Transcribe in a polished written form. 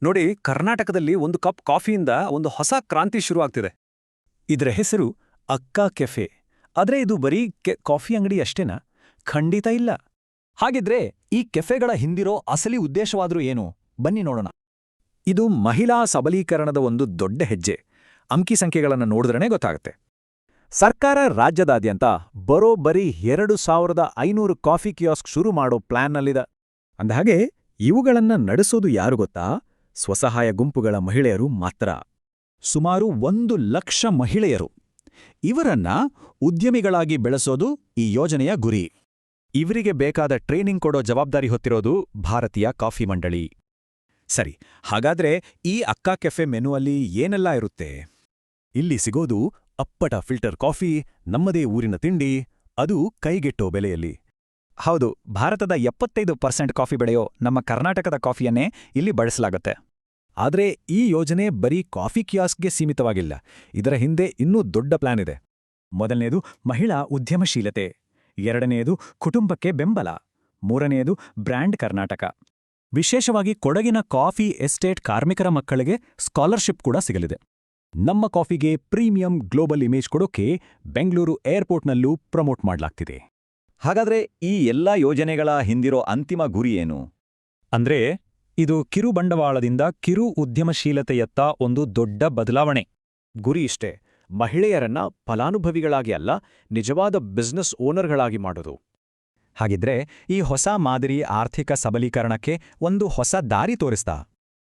ನೋಡಿ, ಕರ್ನಾಟಕದಲ್ಲಿ ಒಂದು ಕಪ್ ಕಾಫಿಯಿಂದ ಒಂದು ಹೊಸ ಕ್ರಾಂತಿ ಶುರುವಾಗ್ತಿದೆ. ಇದರ ಹೆಸರು ಅಕ್ಕಾ ಕೆಫೆ. ಆದ್ರೆ ಇದು ಬರೀ ಕಾಫಿ ಅಂಗಡಿ ಅಷ್ಟೇನಾ? ಖಂಡಿತ ಇಲ್ಲ. ಹಾಗಿದ್ರೆ ಈ ಕೆಫೆಗಳ ಹಿಂದಿರೋ ಅಸಲಿ ಉದ್ದೇಶವಾದ್ರೂ ಏನು? ಬನ್ನಿ ನೋಡೋಣ. ಇದು ಮಹಿಳಾ ಸಬಲೀಕರಣದ ಒಂದು ದೊಡ್ಡ ಹೆಜ್ಜೆ. ಅಂಕಿ ಸಂಖ್ಯೆಗಳನ್ನು ನೋಡಿದ್ರೇ ಗೊತ್ತಾಗುತ್ತೆ. ಸರ್ಕಾರ ರಾಜ್ಯದಾದ್ಯಂತ ಬರೋಬ್ಬರಿ 2500 ಕಾಫಿ ಕಿಯಾಸ್ಕ್ ಶುರು ಮಾಡೋ ಪ್ಲಾನ್ನಲ್ಲಿದೆ. ಅಂದಹಾಗೆ ಇವುಗಳನ್ನ ನಡೆಸೋದು ಯಾರು ಗೊತ್ತಾ? ಸ್ವಸಹಾಯ ಗುಂಪುಗಳ ಮಹಿಳೆಯರು ಮಾತ್ರ. ಸುಮಾರು 1,00,000 ಮಹಿಳೆಯರು. ಇವರನ್ನ ಉದ್ಯಮಿಗಳಾಗಿ ಬೆಳೆಸೋದು ಈ ಯೋಜನೆಯ ಗುರಿ. ಇವರಿಗೆ ಬೇಕಾದ ಟ್ರೈನಿಂಗ್ ಕೊಡೋ ಜವಾಬ್ದಾರಿ ಹೊತ್ತಿರೋದು ಭಾರತೀಯ ಕಾಫಿ ಮಂಡಳಿ. ಸರಿ, ಹಾಗಾದ್ರೆ ಈ ಅಕ್ಕಾ ಕೆಫೆ ಮೆನುವಲ್ಲಿ ಏನೆಲ್ಲ ಇರುತ್ತೆ? ಇಲ್ಲಿ ಸಿಗೋದು ಅಪ್ಪಟ ಫಿಲ್ಟರ್ ಕಾಫಿ, ನಮ್ಮದೇ ಊರಿನ ತಿಂಡಿ, ಅದು ಕೈಗೆಟ್ಟೋ ಬೆಲೆಯಲ್ಲಿ. ಹೌದು, ಭಾರತದ 75% ಕಾಫಿ ಬೆಳೆಯೋ ನಮ್ಮ ಕರ್ನಾಟಕದ ಕಾಫಿಯನ್ನೇ ಇಲ್ಲಿ ಬಳಸಲಾಗುತ್ತೆ. ಆದ್ರೆ ಈ ಯೋಜನೆ ಬರೀ ಕಾಫಿ ಕಿಯಾಸ್ಕ್ಗೆ ಸೀಮಿತವಾಗಿಲ್ಲ. ಇದರ ಹಿಂದೆ ಇನ್ನೂ ದೊಡ್ಡ ಪ್ಲಾನ್ ಇದೆ. ಮೊದಲನೇದು ಮಹಿಳಾ ಉದ್ಯಮಶೀಲತೆ, ಎರಡನೆಯದು ಕುಟುಂಬಕ್ಕೆ ಬೆಂಬಲ, ಮೂರನೆಯದು ಬ್ರ್ಯಾಂಡ್ ಕರ್ನಾಟಕ. ವಿಶೇಷವಾಗಿ ಕೊಡಗಿನ ಕಾಫಿ ಎಸ್ಟೇಟ್ ಕಾರ್ಮಿಕರ ಮಕ್ಕಳಿಗೆ ಸ್ಕಾಲರ್ಶಿಪ್ ಕೂಡ ಸಿಗಲಿದೆ. ನಮ್ಮ ಕಾಫಿಗೆ ಪ್ರೀಮಿಯಂ ಗ್ಲೋಬಲ್ ಇಮೇಜ್ ಕೊಡೋಕೆ ಬೆಂಗಳೂರು ಏರ್ಪೋರ್ಟ್ನಲ್ಲೂ ಪ್ರಮೋಟ್ ಮಾಡಲಾಗ್ತಿದೆ. ಹಾಗಾದ್ರೆ ಈ ಎಲ್ಲಾ ಯೋಜನೆಗಳ ಹಿಂದಿರೋ ಅಂತಿಮ ಗುರಿ ಏನು? ಅಂದ್ರೆ ಇದು ಕಿರು ಬಂಡವಾಳದಿಂದ ಕಿರು ಉದ್ಯಮಶೀಲತೆಯತ್ತ ಒಂದು ದೊಡ್ಡ ಬದಲಾವಣೆ. ಗುರಿ ಇಷ್ಟೇ, ಮಹಿಳೆಯರನ್ನ ಫಲಾನುಭವಿಗಳಾಗಿ ಅಲ್ಲ, ನಿಜವಾದ ಬಿಸ್ನೆಸ್ ಓನರ್ಗಳಾಗಿ ಮಾಡೋದು. ಹಾಗಿದ್ರೆ ಈ ಹೊಸ ಮಾದರಿ ಆರ್ಥಿಕ ಸಬಲೀಕರಣಕ್ಕೆ ಒಂದು ಹೊಸ ದಾರಿ ತೋರಿಸ್ತಾ?